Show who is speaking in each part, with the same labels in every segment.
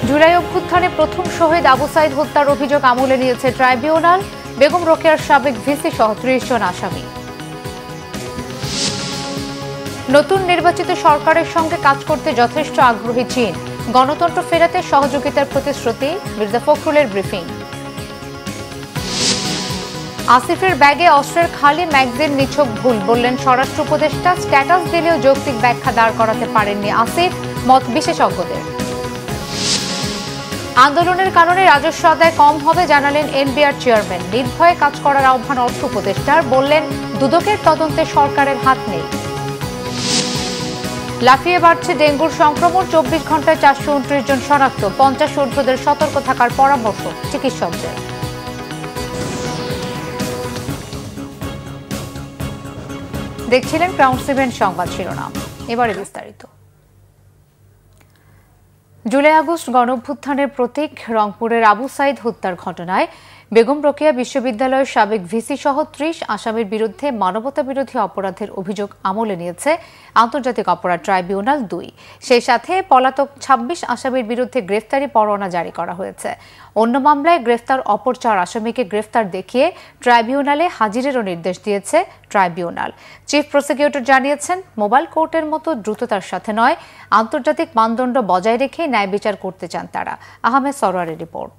Speaker 1: জুলাই অভ্যুত্থানে প্রথম শহীদ আবু সাইদ হত্যার অভিযোগ আমলে নিয়েছে ট্রাইব্যুনাল। বেগম রোকেয়ার সাবেক ভিসি সহ ৩০ জন আসামি। নতুন নির্বাচিত সরকারের সঙ্গে কাজ করতে যথেষ্ট আগ্রহী চীন। গণতন্ত্র ফেরাতে সহযোগিতার প্রতিশ্রুতি, মির্জা ফখরুলের ব্রিফিং। আসিফের ব্যাগে অস্ত্রের খালি ম্যাগজিন নিছক ভুল বললেন স্বরাষ্ট্র উপদেষ্টা। স্ট্যাটাস দিলেও যৌক্তিক ব্যাখ্যা দাঁড় করাতে পারেননি আসিফ, মত বিশেষজ্ঞদের। আন্দোলনের কারণে রাজস্ব আদায় কম হবে জানালেন এনবিআর চেয়ারম্যান। নির্ভয়ে কাজ করার আহ্বান অর্থ উপদেষ্টার, বললেন দুদকের তদন্তে সরকারের হাত নেই। লাফিয়ে বাড়ছে ডেঙ্গুর সংক্রমণ, ২৪ ঘন্টায় ৪২৯ জন শনাক্ত। ৫০ ঊর্ধ্বদের সতর্ক থাকার পরামর্শ চিকিৎসকদের। দেখছিলেন ক্রাউন সিভেন সংবাদ শিরোনাম, এবারে বিস্তারিত। জুলাই আগস্ট গণঅভ্যুত্থানের প্রতীক রংপুরের আবু সাইদ হত্যার ঘটনায় বেগম রোকেয়া বিশ্ববিদ্যালয়ের সাবেক ভিসি সহ ৩০ আসামির বিরুদ্ধে মানবতাবিরোধী অপরাধের অভিযোগ আমলে নিয়েছে আন্তর্জাতিক অপরাধ ট্রাইব্যুনাল ২। সেই সাথে পলাতক ২৬ আসামির বিরুদ্ধে গ্রেফতারি পরোয়ানা জারি করা হয়েছে। অন্য মামলায় গ্রেফতার অপর ৪ আসামিকে গ্রেফতার দেখিয়ে ট্রাইব্যুনালে হাজিরেরও নির্দেশ দিয়েছে ট্রাইব্যুনাল। চিফ প্রসিকিউটর জানিয়েছেন, মোবাইল কোর্টের মতো দ্রুততার সাথে নয়, আন্তর্জাতিক মানদণ্ড বজায় রেখে ন্যায় বিচার করতে চান তারা। আহমেদ সরোয়ারের রিপোর্ট।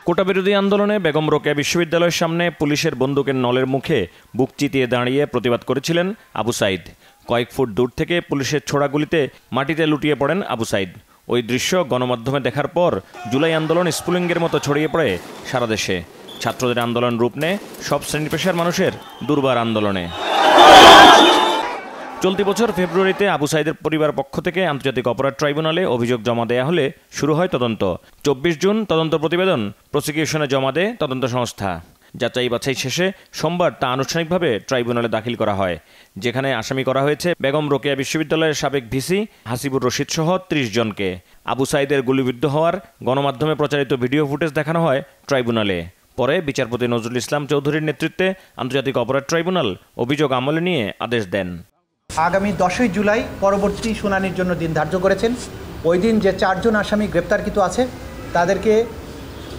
Speaker 2: কোটা বিরোধী আন্দোলনে বেগম রোকেয়া বিশ্ববিদ্যালয়ের সামনে পুলিশের বন্দুকের নলের মুখে বুক চিতিয়ে দাঁড়িয়ে প্রতিবাদ করেছিলেন আবু সাইদ। কয়েক ফুট দূর থেকে পুলিশের ছোড়া গুলিতে মাটিতে লুটিয়ে পড়েন আবু সাইদ। ওই দৃশ্য গণমাধ্যমে দেখার পর জুলাই আন্দোলন স্ফুলিঙ্গের মতো ছড়িয়ে পড়ে সারা দেশে। ছাত্রদের আন্দোলন রূপ নেয় সব শ্রেণী পেশার মানুষের দুর্বার আন্দোলনে। চলতি বছর ফেব্রুয়ারিতে আবু সাইদের পরিবার পক্ষ থেকে আন্তর্জাতিক অপরাধ ট্রাইব্যুনালে অভিযোগ জমা দেয়া হলে শুরু হয় তদন্ত। ২৪ জুন তদন্ত প্রতিবেদন প্রসিকিউশনে জমা দেয় তদন্ত সংস্থা। যাচাই বাছাই শেষে সোমবার তা আনুষ্ঠানিকভাবে ট্রাইব্যুনালে দাখিল করা হয়, যেখানে আসামি করা হয়েছে বেগম রোকেয়া বিশ্ববিদ্যালয়ের সাবেক ভিসি হাসিবুর রশিদ সহ ৩০ জনকে। আবু সাইদের গুলিবিদ্ধ হওয়ার গণমাধ্যমে প্রচারিত ভিডিও ফুটেজ দেখানো হয় ট্রাইব্যুনালে। পরে বিচারপতি নজরুল ইসলাম চৌধুরীর নেতৃত্বে আন্তর্জাতিক অপরাধ ট্রাইব্যুনাল অভিযোগ আমলে নিয়ে আদেশ দেন।
Speaker 3: আগামী 10ই জুলাই পরবর্তী শুনানির জন্য দিন ধার্য করেছেন। ওই দিন যে ৪ জন আসামি গ্রেপ্তারকৃত আছে তাদেরকে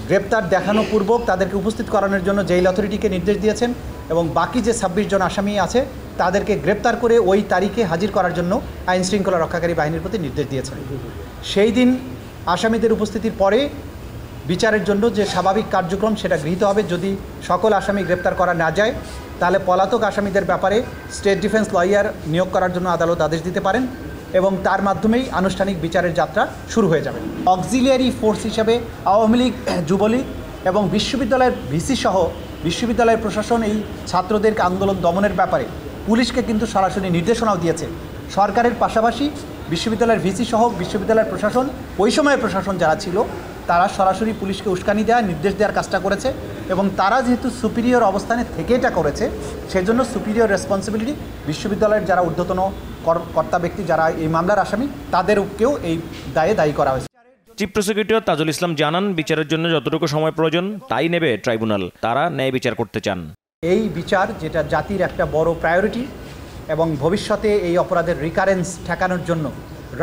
Speaker 3: গ্রেপ্তার দেখানো পূর্বক তাদেরকে উপস্থিত করানোর জন্য জেল অথরিটিকে নির্দেশ দিয়েছেন এবং বাকি যে ২৬ জন আসামি আছে তাদেরকে গ্রেপ্তার করে ওই তারিখে হাজির করার জন্য আইন শৃঙ্খলা রক্ষাকারী বাহিনীর প্রতি নির্দেশ দিয়েছেন। সেই দিন আসামিদের উপস্থিতির পরে বিচারের জন্য যে স্বাভাবিক কার্যক্রম সেটা গৃহীত হবে। যদি সকল আসামি গ্রেপ্তার করা না যায় তাহলে পলাতক আসামিদের ব্যাপারে স্টেট ডিফেন্স লয়ার নিয়োগ করার জন্য আদালত আদেশ দিতে পারেন এবং তার মাধ্যমেই আনুষ্ঠানিক বিচারের যাত্রা শুরু হয়ে যাবে। অক্সিলিয়ারি ফোর্স হিসেবে আওয়ামী লীগ, যুবলীগ এবং বিশ্ববিদ্যালয়ের ভিসি সহ বিশ্ববিদ্যালয়ের প্রশাসন এই ছাত্রদের আন্দোলন দমনের ব্যাপারে পুলিশকে কিন্তু সরাসরি নির্দেশনাও দিয়েছে। সরকারের পাশাপাশি বিশ্ববিদ্যালয়ের ভিসি সহ বিশ্ববিদ্যালয়ের প্রশাসন, ওই সময়ের প্রশাসন যারা ছিল তারা সরাসরি পুলিশকে উস্কানি দেওয়া, নির্দেশ দেওয়ার কাজটা করেছে এবং তারা যেহেতু সুপিরিয়র অবস্থানে থেকে এটা করেছে সেজন্য সুপিরিয়র রেসপন্সিবিলিটি বিশ্ববিদ্যালয়ের যারা ঊর্ধ্বতন কর্তা ব্যক্তি যারা এই মামলার আসামি তাদেরকেও এই দায়ে দায়ী করা হয়েছে।
Speaker 2: চিফ প্রসিকিউটর তাজুল ইসলাম জানান, বিচারের জন্য যতটুকু সময় প্রয়োজন তাই নেবে ট্রাইব্যুনাল। তারা ন্যায় বিচার করতে চান।
Speaker 3: এই বিচার যেটা জাতির একটা বড় প্রায়োরিটি এবং ভবিষ্যতে এই অপরাধের রিকারেন্স ঠেকানোর জন্য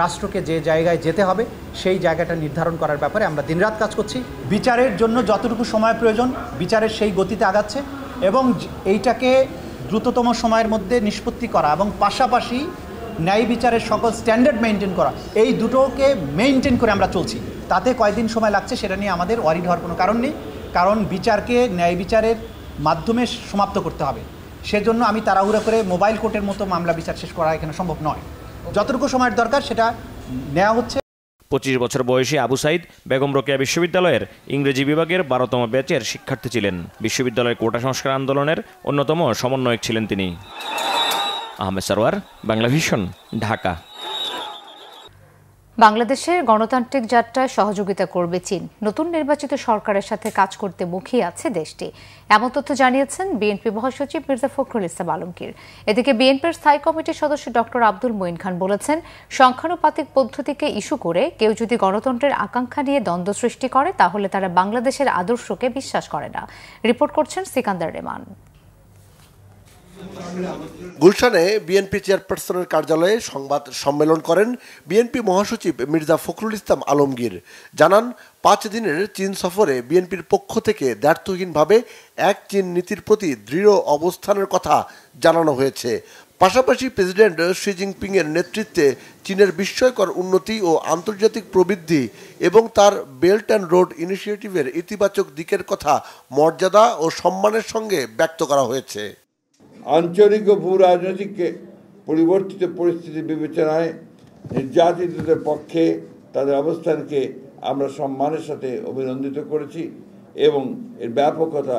Speaker 3: রাষ্ট্রকে যে জায়গায় যেতে হবে সেই জায়গাটা নির্ধারণ করার ব্যাপারে আমরা দিনরাত কাজ করছি। বিচারের জন্য যতটুকু সময় প্রয়োজন বিচারের সেই গতিতে আগাচ্ছে এবং এইটাকে দ্রুততম সময়ের মধ্যে নিষ্পত্তি করা এবং পাশাপাশি ন্যায় বিচারের সকল স্ট্যান্ডার্ড মেনটেন করা, এই দুটোকে মেনটেন করে আমরা চলছি। তাতে কয়দিন সময় লাগছে সেটা নিয়ে আমাদের ওয়ারিড হওয়ার কোনো কারণ নেই, কারণ বিচারকে ন্যায় বিচারের মাধ্যমে সমাপ্ত করতে হবে। সেজন্য আমি তাড়াহুড়া করে মোবাইল কোর্টের মতো মামলা বিচার শেষ করা এখানে সম্ভব নয়। যতটুকু সময়ের দরকার সেটা নেওয়া হচ্ছে।
Speaker 2: 25 বছর বয়সী আবু সাইদ বেগম রোকেয়া বিশ্ববিদ্যালয়ের ইংরেজি বিভাগের 12তম ব্যাচের শিক্ষার্থী ছিলেন। বিশ্ববিদ্যালয়ের কোটা সংস্কার আন্দোলনের অন্যতম সমন্বয়ক ছিলেন তিনি। আহমেদ সরোয়ার, বাংলা ভিশন, ঢাকা।
Speaker 1: বাংলাদেশের গণতান্ত্রিক যাত্রায় সহযোগিতা করবে চীন। নতুন নির্বাচিত সরকারের সাথে কাজ করতে মুখিয়ে আছে দেশটি, এমন তথ্য জানিয়েছেন বিএনপি মহাসচিব মির্জা ফখরুল ইসলাম আলমগীর। এদিকে বিএনপির স্থায়ী কমিটির সদস্য ডক্টর আব্দুল মঈন খান বলেছেন, সংখ্যানুপাতিক পদ্ধতিকে ইস্যু করে কেউ যদি গণতন্ত্রের আকাঙ্ক্ষা নিয়ে দ্বন্দ্ব সৃষ্টি করে তাহলে তারা বাংলাদেশের আদর্শকে বিশ্বাস করে না। রিপোর্ট করছেন সিকান্দার রেমান।
Speaker 4: গুলশানে বিএনপি চেয়ারপারসনের কার্যালয়ে সংবাদ সম্মেলন করেন বিএনপি মহাসচিব মির্জা ফখরুল ইসলাম আলমগীর। জানান 5 দিনের চীন সফরে বিএনপির পক্ষ থেকে দ্ব্যর্থহীনভাবে এক চীন নীতির প্রতি দৃঢ় অবস্থানের কথা জানানো হয়েছে। পাশাপাশি প্রেসিডেন্ট শি জিনপিং এর নেতৃত্বে চীনের বিস্ময়কর উন্নতি ও আন্তর্জাতিক প্রবৃদ্ধি এবং তার বেল্ট অ্যান্ড রোড ইনিশিয়েটিভের ইতিবাচক দিকের কথা মর্যাদা ও সম্মানের সঙ্গে ব্যক্ত করা হয়েছে।
Speaker 5: আঞ্চলিক ও ভূ রাজনৈতিক পরিবর্তিত পরিস্থিতি বিবেচনায় নির্যাতিতদের পক্ষে তাদের অবস্থানকে আমরা সম্মানের সাথে অভিনন্দিত করেছি এবং এর ব্যাপকতা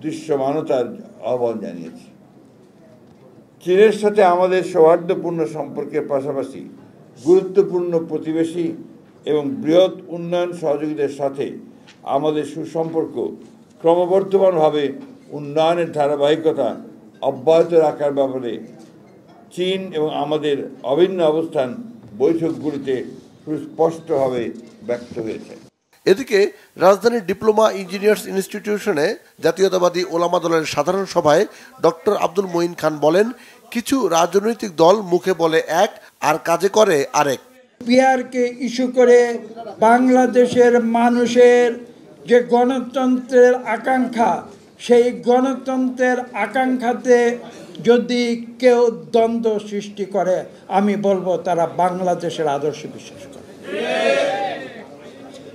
Speaker 5: দৃশ্যমানতার আহ্বান জানিয়েছি। চীনের সাথে আমাদের সৌহার্দ্যপূর্ণ সম্পর্কের পাশাপাশি গুরুত্বপূর্ণ প্রতিবেশী এবং বৃহৎ উন্নয়ন সহযোগীদের সাথে আমাদের সুসম্পর্ক ক্রমবর্ধমানভাবে উন্নয়নের ধারাবাহিকতা অব্যাহত রাখার ব্যাপারে চীন এবং আমাদের অভিন্ন অবস্থান বৈঠকগুলিতে সুস্পষ্টভাবে ব্যক্ত হয়েছে।
Speaker 4: এদিকে রাজধানীর ডিপ্লোমা ইঞ্জিনিয়ার্স ইনস্টিটিউশনে জাতীয়তাবাদী ওলামা দলের সাধারণ সভায় ডক্টর আব্দুল মঈন খান বলেন, কিছু রাজনৈতিক দল মুখে বলে এক আর কাজে করে আরেক।
Speaker 6: পিআরকে ইস্যু করে বাংলাদেশের মানুষের যে গণতন্ত্রের আকাঙ্ক্ষা, সেই গণতন্ত্রের আকাঙ্ক্ষাতে যদি কেউ দ্বন্দ্ব সৃষ্টি করে, আমি বলবো তারা বাংলাদেশের আদর্শে বিশ্বাস করে,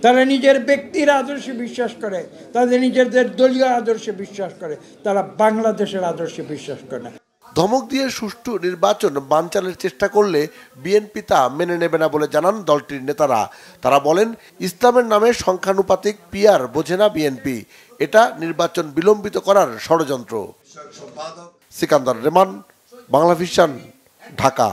Speaker 6: তারা নিজের ব্যক্তির আদর্শে বিশ্বাস করে, তাদের নিজেদের দলীয় আদর্শে বিশ্বাস করে, তারা বাংলাদেশের আদর্শে বিশ্বাস করে না।
Speaker 4: ধমক দিয়ে সুষ্ঠু নির্বাচন বানচালের চেষ্টা করলে বিএনপি তা মেনে নেবে না বলে জানান দলটির নেতারা। তারা বলেন, ইসলামের নামে সংখ্যানুপাতিক পিআর বোঝে না বিএনপি, এটা নির্বাচন বিলম্বিত করার ষড়যন্ত্র। সিকান্দার রেমান, বাংলা ভিশন, ঢাকা।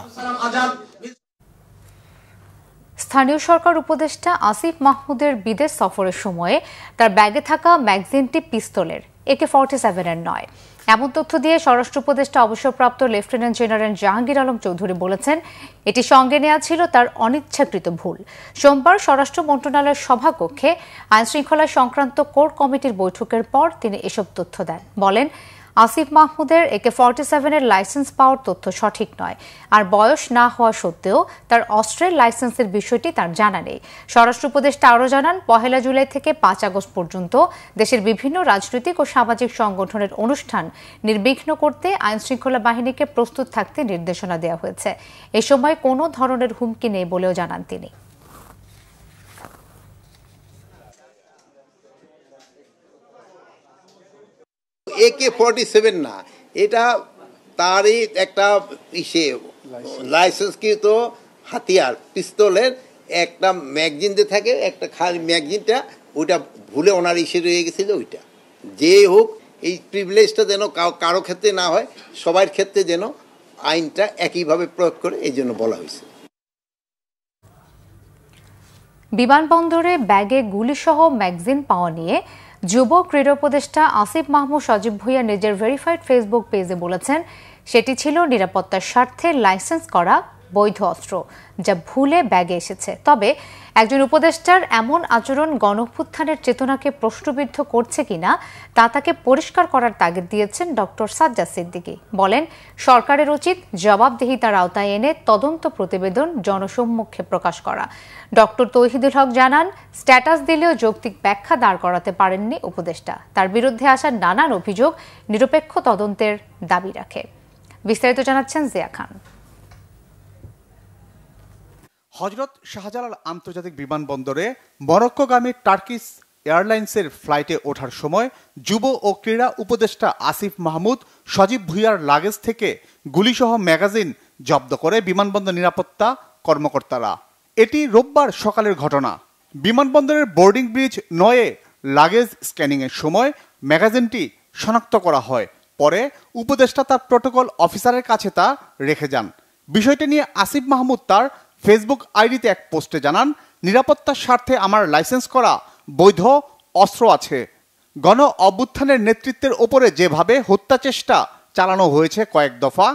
Speaker 1: স্থানীয় সরকার উপদেষ্টা আসিফ মাহমুদের বিদেশ সফরের সময়ে তার ব্যাগে থাকা ম্যাগাজিনটি পিস্তলের, AK-47 এর নয়। এমন তথ্য দিয়ে স্বরাষ্ট্র উপদেষ্টা অবসরপ্রাপ্ত লেফটেন্যান্ট জেনারেল জাহাঙ্গীর আলম চৌধুরী বলেছেন, এটি সঙ্গে নেওয়া ছিল তার অনিচ্ছাকৃত ভুল। সোমবার স্বরাষ্ট্র মন্ত্রণালয়ের সভাকক্ষে আইনশৃঙ্খলা সংক্রান্ত কোর কমিটির বৈঠকের পর তিনি এসব তথ্য দেন। বলেন, আসিফ মাহমুদের AK-47 এর লাইসেন্স পাওয়ার তথ্য সঠিক নয়, আর বয়স না হওয়া সত্ত্বেও তার অস্ত্রের লাইসেন্সের বিষয়টি তার জানা নেই। স্বরাষ্ট্র উপদেষ্টা আরও জানান, 1 জুলাই থেকে 5 আগস্ট পর্যন্ত দেশের বিভিন্ন রাজনৈতিক ও সামাজিক সংগঠনের অনুষ্ঠান নির্বিঘ্ন করতে আইনশৃঙ্খলা বাহিনীকে প্রস্তুত থাকতে নির্দেশনা দেওয়া হয়েছে। এ সময় কোনো ধরনের হুমকি নেই বলেও জানান তিনি।
Speaker 7: AK-47 না, এটা তারই একটা লাইসেন্সকৃত হাতিয়ার, পিস্তলের একটা ম্যাগজিন দিয়ে থাকে, একটা খালি ম্যাগজিনটা, ওইটা ভুলে ওনার রয়ে গেছিল। ওইটা যে হোক, এই প্রিভিলেজটা যেন কারো ক্ষেত্রে না হয়, সবার ক্ষেত্রে যেন আইনটা একইভাবে প্রয়োগ করে, এই জন্য বলা হয়েছে।
Speaker 1: বিমানবন্দরে ব্যাগে গুলিসহ ম্যাগাজিন পাওয়া নিয়ে যুব ক্রীড়া উপদেষ্টা আসিফ মাহমুদ সজীব ভুঁইয়া নিজের ভেরিফাইড ফেসবুক পেজে বলেছেন, সেটি ছিল নিরাপত্তার স্বার্থে লাইসেন্স করা বৈধ অস্ত্র, যা ভুলে ব্যাগে এসেছে। তবে একজন উপদেষ্টার এমন আচরণ গণঅভ্যুত্থানের চেতনাকে প্রশ্নবিদ্ধ করছে কিনা তা তাকে পরিষ্কার করার তাগিদ দিয়েছেন ডক্টর সাজ্জাদ সিদ্দিকী। বলেন, সরকারের উচিত জবাবদিহিতার আওতায় এনে তদন্ত প্রতিবেদন জনসম্মুখে প্রকাশ করা। ডক্টর তৌহিদুল হক জানান, স্ট্যাটাস দিলেও যৌক্তিক ব্যাখ্যা দাঁড় করাতে পারেননি উপদেষ্টা। তার বিরুদ্ধে আসা নানান অভিযোগ নিরপেক্ষ তদন্তের দাবি রাখে। বিস্তারিত জানাচ্ছেন জিয়া খান।
Speaker 8: হযরত শাহজালাল আন্তর্জাতিক বিমানবন্দরে মরক্কোগামী টার্কিশ এয়ারলাইন্সের ফ্লাইটে ওঠার সময় যুব ও ক্রীড়া উপদেষ্টা আসিফ মাহমুদ সজীব ভুঁইয়ার লাগেজ থেকে গুলিসহ ম্যাগাজিন জব্দ করে বিমানবন্দর নিরাপত্তা কর্মকর্তারা। এটি রোববার সকালের ঘটনা। বিমানবন্দরের বোর্ডিং ব্রিজ 9-এ লাগেজ স্ক্যানিংয়ের সময় ম্যাগাজিনটি শনাক্ত করা হয়। পরে উপদেষ্টা তার প্রোটোকল অফিসারের কাছে তা রেখে যান। বিষয়টি নিয়ে আসিফ মাহমুদ তার ফেসবুক আইডিতে এক পোস্টে জানান, নিরাপত্তার স্বার্থে আমার লাইসেন্স করা বৈধ অস্ত্র আছে। গণ অভ্যুত্থানের নেতৃত্বের ওপরে যেভাবে হত্যা চেষ্টা চালানো হয়েছে কয়েক দফা,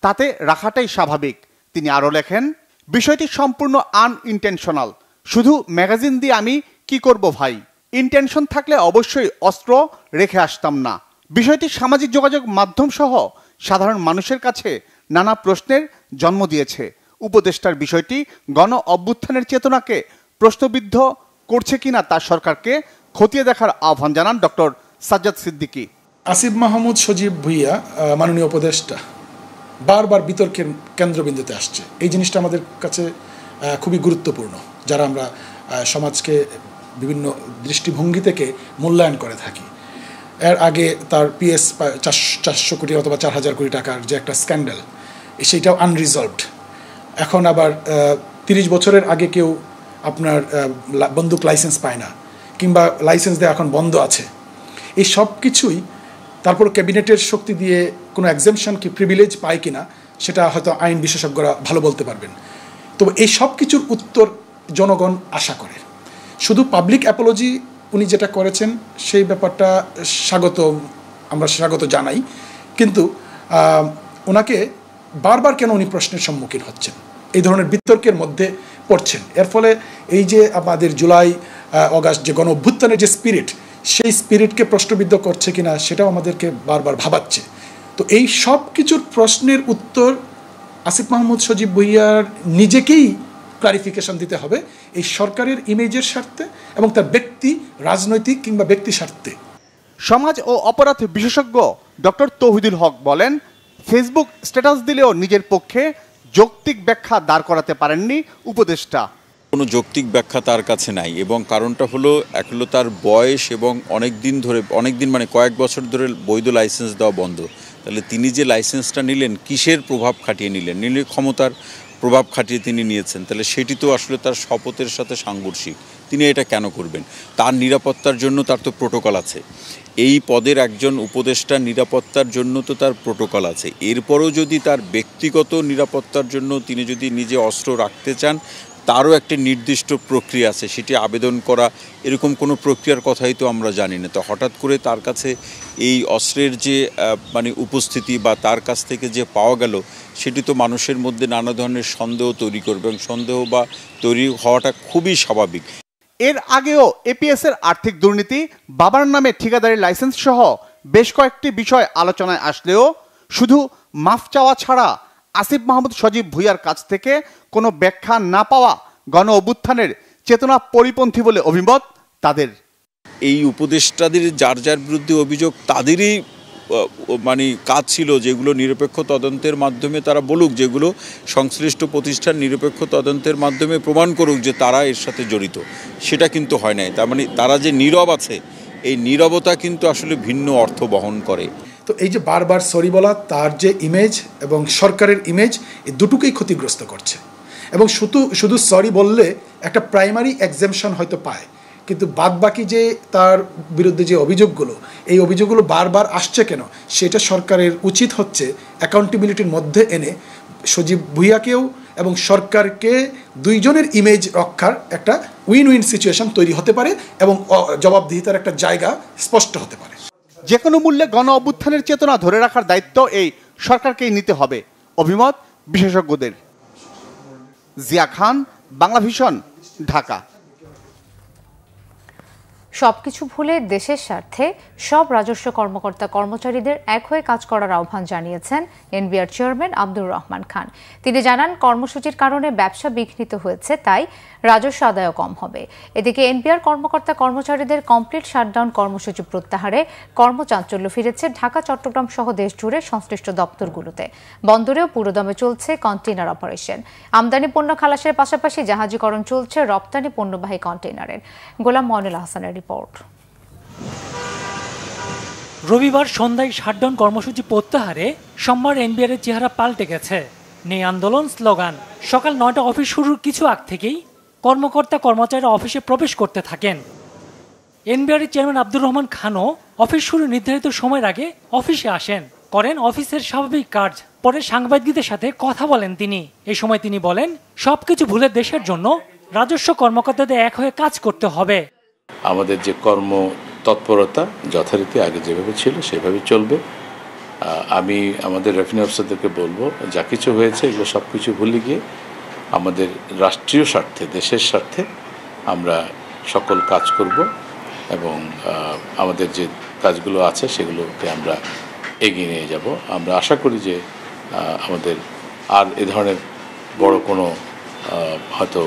Speaker 8: তাতে রাখাটাই স্বাভাবিক। তিনি আরও লেখেন, বিষয়টি সম্পূর্ণ আনইনটেনশনাল। শুধু ম্যাগাজিন দিয়ে আমি কি করব ভাই? ইন্টেনশন থাকলে অবশ্যই অস্ত্র রেখে আসতাম না। বিষয়টি সামাজিক যোগাযোগ মাধ্যম সহ সাধারণ মানুষের কাছে নানা প্রশ্নের জন্ম দিয়েছে। উপদেষ্টার বিষয়টি গণ অভ্যুত্থানের চেতনাকে প্রশ্নবিদ্ধ করছে কিনা তা সরকারকে খতিয়ে দেখার আহ্বান জানান ডক্টর সাজ্জাদ সিদ্দিকী।
Speaker 9: আসিফ মাহমুদ সজীব ভুইয়া মাননীয় উপদেষ্টা বারবার বিতর্কের কেন্দ্রবিন্দুতে আসছে। এই জিনিসটা আমাদের কাছে খুবই গুরুত্বপূর্ণ, যারা আমরা সমাজকে বিভিন্ন দৃষ্টিভঙ্গি থেকে মূল্যায়ন করে থাকি। এর আগে তার পিএস 400 কোটি অথবা 4000 কোটি টাকার যে একটা স্ক্যান্ডাল, সেইটাও আনরিজলভড। এখন আবার 30 বছরের আগে কেউ আপনার বন্দুক লাইসেন্স পায় না, কিংবা লাইসেন্স দেওয়া এখন বন্ধ আছে। এই সব কিছুই তারপর ক্যাবিনেটের শক্তি দিয়ে কোনো এক্সেমশন কি প্রিভিলেজ পায় কিনা সেটা হয়তো আইন বিশেষজ্ঞরা ভালো বলতে পারবেন। তবে এই সব কিছুর উত্তর জনগণ আশা করে। শুধু পাবলিক অ্যাপোলজি উনি যেটা করেছেন সেই ব্যাপারটা আমরা স্বাগত জানাই, কিন্তু ওনাকে বারবার কেন উনি প্রশ্নের সম্মুখীন হচ্ছেন, এই ধরনের বিতর্কের মধ্যে পড়ছেন। এর ফলে এই যে আমাদের জুলাই অগাস্ট যে গণ অভ্যুত্থানের যে স্পিরিট, সেই স্পিরিটকে প্রশ্নবিদ্ধ করছে কিনা সেটাও আমাদেরকে বারবার ভাবাচ্ছে। তো এই সব কিছুর প্রশ্নের উত্তর আসিফ মাহমুদ সজীব ভুইয়ার নিজেকেই ক্লারিফিকেশন দিতে হবে, এই সরকারের ইমেজের স্বার্থে এবং তার রাজনৈতিক কিংবা ব্যক্তি স্বার্থে।
Speaker 8: সমাজ ও অপরাধ বিশেষজ্ঞ ডক্টর তৌহিদুল হক বলেন, ফেসবুক স্ট্যাটাস দিলেও নিজের পক্ষে যৌক্তিক ব্যাখ্যা দাঁড় করাতে পারেননি উপদেষ্টা।
Speaker 10: কোনো যৌক্তিক ব্যাখ্যা তার কাছে নাই, এবং কারণটা হলো তার বয়স এবং অনেক দিন মানে কয়েক বছর ধরে বৈধ লাইসেন্স দেওয়া বন্ধ। তাহলে তিনি যে লাইসেন্সটা নিলেন কিসের প্রভাব খাটিয়ে নিলেন? ক্ষমতার প্রভাব খাটিয়ে তিনি নিয়েছেন, তাহলে সেটি তো আসলে তার শপথের সাথে সাংঘর্ষিক। তিনি এটা কেন করবেন? তার নিরাপত্তার জন্য তার তো প্রোটোকল আছে। এই পদের একজন উপদেষ্টার নিরাপত্তার জন্য তো তার প্রোটোকল আছে। এরপরও যদি তার ব্যক্তিগত নিরাপত্তার জন্য তিনি যদি নিজে অস্ত্র রাখতে চান, তারও একটা নির্দিষ্ট প্রক্রিয়া আছে, সেটি আবেদন করা, এরকম কোনো প্রক্রিয়ার কথাই তো আমরা জানি না। তো হঠাৎ করে তার কাছে এই অস্ত্রের যে উপস্থিতি বা তার কাছ থেকে যে পাওয়া গেল, সেটি তো মানুষের মধ্যে নানা ধরনের সন্দেহ তৈরি করবে, এবং সন্দেহ বা তৈরি হওয়াটা খুবই স্বাভাবিক।
Speaker 8: এর আগেও এপিএস এর আর্থিক দুর্নীতি, বাবার নামে ঠিকাদারি লাইসেন্স সহ বেশ কয়েকটি বিষয় আলোচনায় আসলেও শুধু মাফ চাওয়া ছাড়া আসিফ মাহমুদ সজীব ভুইয়ার কাছ থেকে কোনো ব্যাখ্যা না পাওয়া গণ অভ্যুত্থানের চেতনা পরিপন্থী বলে অভিমত তাদের।
Speaker 10: এই উপদেষ্টাদের যার যার বিরুদ্ধে অভিযোগ, তাদেরই কাজ ছিল যেগুলো নিরপেক্ষ তদন্তের মাধ্যমে তারা বলুক, যেগুলো সংশ্লিষ্ট প্রতিষ্ঠান নিরপেক্ষ তদন্তের মাধ্যমে প্রমাণ করুক যে তারা এর সাথে জড়িত। সেটা কিন্তু হয় নাই। তার তারা যে নীরব আছে, এই নীরবতা কিন্তু আসলে ভিন্ন অর্থ বহন করে।
Speaker 9: তো এই যে বারবার সরি বলা, তার যে ইমেজ এবং সরকারের ইমেজ, এই দুটোকেই ক্ষতিগ্রস্ত করছে। এবং শুধু সরি বললে একটা প্রাইমারি এক্সেমশন হয়তো পায়, কিন্তু বাদবাকি যে তার বিরুদ্ধে যে অভিযোগগুলো, এই অভিযোগগুলো বারবার আসছে কেন, সেটা সরকারের উচিত হচ্ছে অ্যাকাউন্টেবিলিটির মধ্যে এনে সজীব ভুইয়াকেও এবং সরকারকে দুইজনের ইমেজ রক্ষার একটা উইন উইন সিচুয়েশন তৈরি হতে পারে, এবং জবাবদিহিতার একটা জায়গা স্পষ্ট হতে পারে।
Speaker 8: যে কোনো মূল্যে গণ অভ্যুত্থানের চেতনা ধরে রাখার দায়িত্ব এই সরকারকেই নিতে হবে, অভিমত বিশেষজ্ঞদের। জিয়া খান, বাংলা ভিশন, ঢাকা।
Speaker 1: সবকিছু ভুলে দেশের স্বার্থে সব রাজস্ব কর্মকর্তা কর্মচারীদের এক হয়ে কাজ করার আহ্বান জানিয়েছেন এনবিআর চেয়ারম্যান আব্দুর রহমান খান। তিনি জানান, কর্মসূচির কারণে ব্যবসা বিঘ্নিত হয়েছে, তাই রাজস্ব আদায়ও কম হবে। এদিকে এনবিআর কর্মকর্তা কর্মচারীদের কমপ্লিট শাটডাউন কর্মসূচি প্রত্যাহারে কর্মচাঞ্চল্য ফিরেছে ঢাকা, চট্টগ্রাম সহ দেশ জুড়ে সংশ্লিষ্ট দপ্তরগুলোতে। বন্দরেও পুরোদমে চলছে কন্টেইনার অপারেশন। আমদানি পণ্য খালাসের পাশাপাশি জাহাজীকরণ চলছে রপ্তানি পণ্যবাহী কন্টেইনারের। গোলাম ময়নুল হাসানের রিপোর্ট।
Speaker 11: রবিবার সন্ধ্যায় শাটডাউন কর্মসূচি প্রত্যাহারে সোমবার এনবিআর এর চেহারা পাল্টে গেছে। নেই আন্দোলন, স্লোগান। সকাল 9টা অফিস শুরুর কিছু আগ থেকেই কর্মকর্তা কর্মচারীরা অফিসে প্রবেশ করতে থাকেন। এনবিআর এর চেয়ারম্যান আব্দুর রহমান খানও অফিস শুরু নির্ধারিত সময়ের আগে অফিসে আসেন, করেন অফিসের স্বাভাবিক কাজ। পরে সাংবাদিকদের সাথে কথা বলেন তিনি। এই সময় তিনি বলেন, সবকিছু ভুলে দেশের জন্য রাজস্ব কর্মকর্তাদের এক হয়ে কাজ করতে হবে।
Speaker 12: আমাদের যে কর্ম তৎপরতা যথারীতি আগে যেভাবে ছিল সেভাবে চলবে। আমি আমাদের রেভিনিউ অফিসারদেরকে বলবো, যা কিছু হয়েছে এগুলো সব কিছু ভুলে গিয়ে আমাদের রাষ্ট্রীয় স্বার্থে, দেশের স্বার্থে আমরা সকল কাজ করব, এবং আমাদের যে কাজগুলো আছে সেগুলোকে আমরা এগিয়ে নিয়ে যাব। আমরা আশা করি যে আমাদের আর এ ধরনের বড় কোনো হয়তো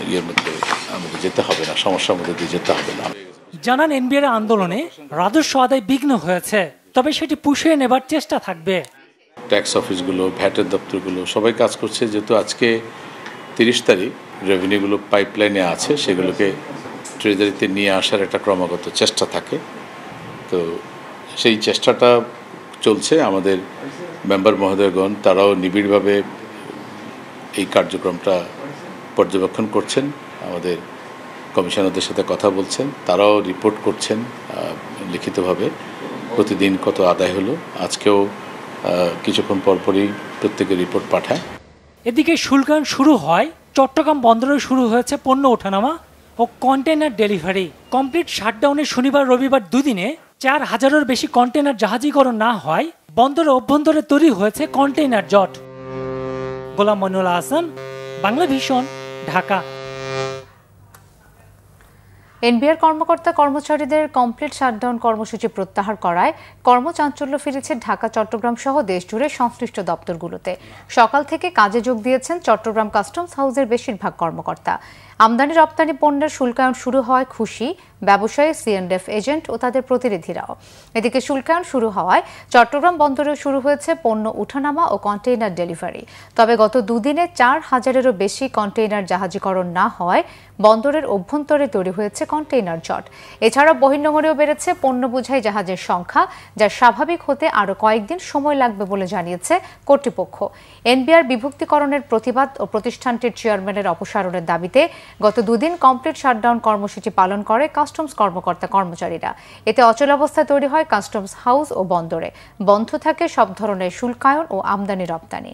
Speaker 12: ইয়ের মধ্যে আমাদের যেতে হবে না, সমস্যার মধ্যে দিয়ে যেতে হবে না।
Speaker 11: জানান এনবিআর আন্দোলনে রাজস্ব আদায় বিঘ্ন হয়েছে, তবে সেটি পুষিয়ে নেবার চেষ্টা থাকবে।
Speaker 12: ট্যাক্স অফিসগুলো, ভ্যাটের দপ্তরগুলো সবাই কাজ করছে। যেহেতু আজকে 30 তারিখ, রেভিনিউগুলো পাইপলাইনে আছে, সেগুলোকে ট্রেজারিতে নিয়ে আসার একটা ক্রমাগত চেষ্টা থাকে। তো সেই চেষ্টাটা চলছে। আমাদের মেম্বার মহোদয়গণ তারাও নিবিড়ভাবে এই কার্যক্রমটা পর্যবেক্ষণ করছেন, আমাদের কমিশনারদের সাথে কথা বলছেন, তারাও রিপোর্ট করছেন লিখিতভাবে প্রতিদিন কত আদায় হলো। আজকেও কিছুক্ষণ পরপরই প্রত্যেকের রিপোর্ট পাঠায়।
Speaker 11: এদিকে শুল্কায়ন শুরু হয়, চট্টগ্রাম বন্দরে শুরু হয়েছে পণ্য ওঠানামা ও কন্টেইনার ডেলিভারি। কমপ্লিট শাটডাউনে শনিবার রবিবার দুদিনে 4000-এর বেশি কন্টেইনার জাহাজীকরণ না হয় বন্দরের অভ্যন্তরে তৈরি হয়েছে কন্টেইনার জট। গোলাম মনিরুল হাসান, বাংলা ভিশন, ঢাকা।
Speaker 1: এনবিআর কর্মকর্তা কর্মচারীদের কমপ্লিট শাটডাউন কর্মসূচি প্রত্যাহার করায় কর্মচাঞ্চল্য ফিরেছে ঢাকা, চট্টগ্রাম সহ দেশজুড়ে সংশ্লিষ্ট দপ্তরগুলোতে। সকাল থেকে কাজে যোগ দিয়েছেন চট্টগ্রাম কাস্টমস হাউসের বেশিরভাগ কর্মকর্তা। আমদানি রপ্তানি পণ্যের শুল্কায়ন শুরু হওয়ায় খুশি ব্যবসায়ী, সিএনএফ এজেন্ট ও তাদের প্রতিনিধিরাও। এদিকে শুল্কায়ন শুরু হওয়ায় চট্টগ্রাম বন্দরেও শুরু হয়েছে পণ্য উঠানামা ও কন্টেইনার ডেলিভারি। তবে গত দুদিনে 4000-এরও বেশি কন্টেইনার জাহাজীকরণ না হওয়ায় বন্দরের অভ্যন্তরে তৈরি হয়েছে কন্টেইনার জট। এছাড়া বহির্নোঙরেও বেড়েছে পণ্য বোঝাই জাহাজের সংখ্যা, যা স্বাভাবিক হতে আরও কয়েকদিন সময় লাগবে বলে জানিয়েছে কর্তৃপক্ষ। এনবিআর বিভক্তিকরণের প্রতিবাদ ও প্রতিষ্ঠানটির চেয়ারম্যানের অপসারণের দাবিতে গত দুদিন কমপ্লিট শাটডাউন কর্মসূচি পালন করে কাস্টমস কর্মকর্তা কর্মচারীরা। এতে অচলাবস্থা তৈরি হয় কাস্টমস হাউস ও বন্দরে। বন্ধ থাকে সব ধরনের শুল্কায়ন ও আমদানি রপ্তানি।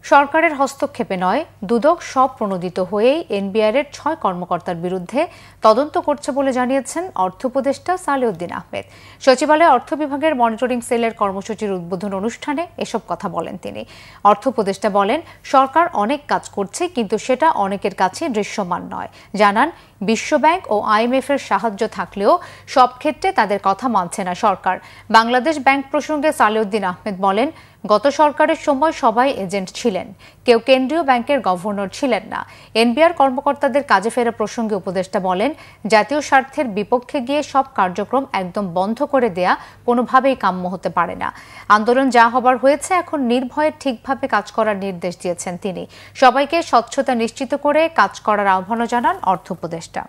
Speaker 1: সরকারের হস্তক্ষেপে নয়, দুদক স্বপ্রণোদিত হয়েই এনবিআরের 6 কর্মকর্তার বিরুদ্ধে তদন্ত করছে বলে জানিয়েছেন অর্থ উপদেষ্টা সালেউদ্দিন আহমেদ। সচিবালয়ে অর্থ বিভাগের মনিটরিং সেলের কর্মসূচির উদ্বোধন অনুষ্ঠানে এসব কথা বলেন তিনি। অর্থ উপদেষ্টা বলেন, সরকার অনেক কাজ করছে, কিন্তু সেটা অনেকের কাছে দৃশ্যমান নয়। জানান, বিশ্বব্যাংক ও আইএমএফ এর সাহায্য থাকলেও সব ক্ষেত্রে তাদের কথা মানছে না সরকার। বাংলাদেশ ব্যাংক প্রসঙ্গে সালেউদ্দিন আহমেদ বলেন, গত সরকারের সময় সবাই এজেন্ট ছিলেন, কেউ কেন্দ্রীয় ব্যাংকের গভর্নর ছিলেন না। এনবিআর কর্মকর্তাদের কাজে ফেরা প্রসঙ্গে উপদেষ্টা বলেন, জাতীয় স্বার্থের বিপক্ষে গিয়ে সব কার্যক্রম একদম বন্ধ করে দেয়া কোনোভাবেই কাম্য হতে পারে না। আন্দোলন যা হবার হয়েছে, এখন নির্ভয়ে ঠিকভাবে কাজ করার নির্দেশ দিয়েছেন তিনি। সবাইকে স্বচ্ছতা নিশ্চিত করে কাজ করার আহ্বানও জানান অর্থ উপদেষ্টা।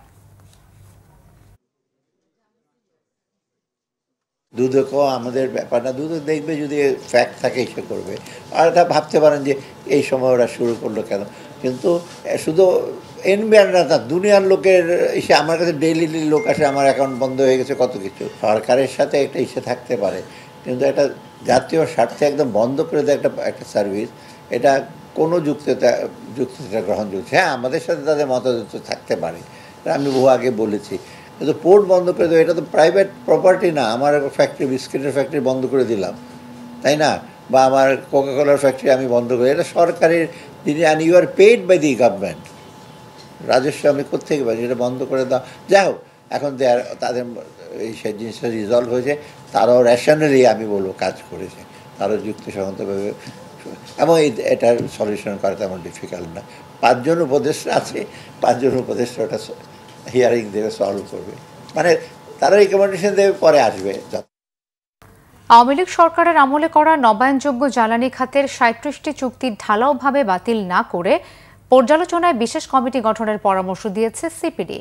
Speaker 7: দুদকও আমাদের ব্যাপারটা, দুদক দেখবে যদি ফ্যাক্ট থাকে সে করবে। আর এটা ভাবতে পারেন যে এই সময় ওরা শুরু করলো কেন, কিন্তু শুধু এনবিআর না, দুনিয়ার লোকের এসে আমার কাছে ডেইলি লোক আসে, আমার অ্যাকাউন্ট বন্ধ হয়ে গেছে, কত কিছু। সরকারের সাথে একটা ইসে থাকতে পারে, কিন্তু একটা জাতীয় স্বার্থে একদম বন্ধ করে দেয় একটা সার্ভিস, এটা কোনো যুক্তিটা গ্রহণযোগ্য। হ্যাঁ, আমাদের সাথে তাদের মতামত থাকতে পারে, আমি বহু আগে বলেছি, কিন্তু পোর্ট বন্ধ করে দেবো, এটা তো প্রাইভেট প্রপার্টি না। আমার ফ্যাক্টরি, বিস্কিটের ফ্যাক্টরি বন্ধ করে দিলাম, তাই না? বা আমার কোকাকোলার ফ্যাক্টরি আমি বন্ধ করে, এটা সরকারের যিনি, and you are paid by the government, রাজস্ব আমি কোথেকে পাই, এটা বন্ধ করে দাও। যাই হোক, এখন তাদের এই সেই জিনিসটা রিজলভ হয়েছে, তারাও রেশনালি আমি বলবো কাজ করেছে, তারও যুক্তিসঙ্গতভাবে, এবং এটার সলিউশন করা তেমন ডিফিকাল্ট না। 5 জন উপদেষ্টা আছে, 5 জন উপদেষ্টা ওটা হিয়ারিং দেবে, সলভ করবে, মানে তারা রিকমেন্ডেশন দেবে, পরে আসবে।
Speaker 1: আওয়ামী লীগ সরকারের আমলে করা নবায়নযোগ্য জ্বালানি খাতের 37টি চুক্তি ঢালাওভাবে বাতিল না করে পর্যালোচনায় বিশেষ কমিটি গঠনের পরামর্শ দিয়েছে সিপিডি।